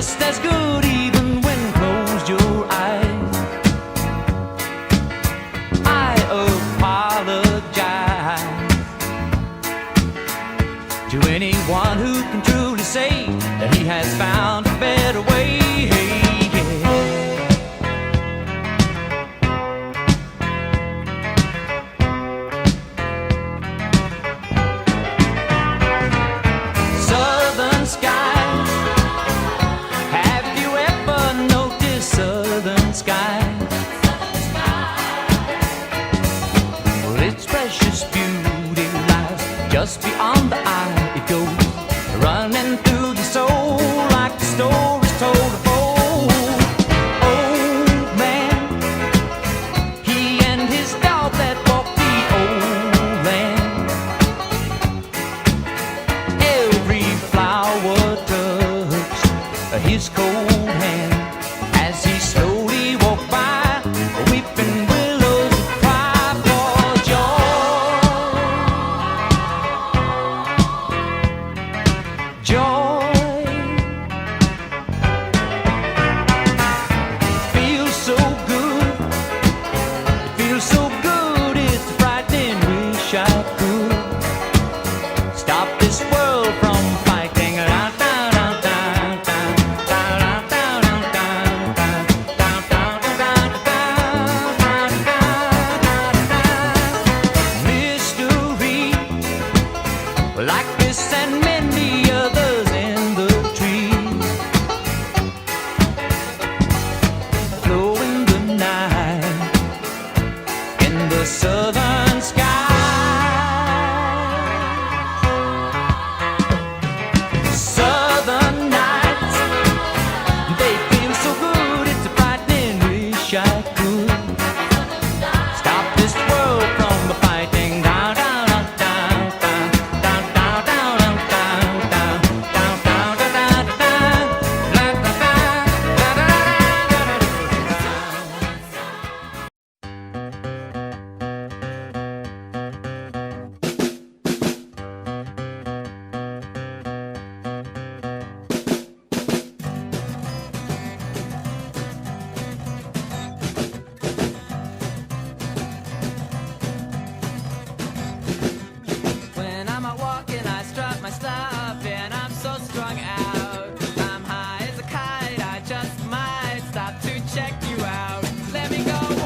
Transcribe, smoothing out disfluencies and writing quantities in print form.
just as good even when closed your eyes. I apologize to anyone who can truly say that he has found a better way. Southern skies, have you ever noticed southern skies? Well, its precious beauty lies just beyond the eye. It goes running through your soul like the stories told of old. Old man, he and his dog that walked the old land. Every flower touched his cold hand as he slowly walked by, weeping willows cry for joy. Joy feels so good, it feels so good, it's frightening. Wish I could stop this world from fighting. Mystery like this and many others in the trees, flow in the night in the southern sky. Southern nights, they feel so good, it's a frightening. Wish I could stop this world from fighting. Down, down, down, down, down, down, down, down, down, down, down, down, when I'm out walking, I strut my stuff, and I'm so strung out. I'm high as a kite, I just might stop to check you out. Let me go.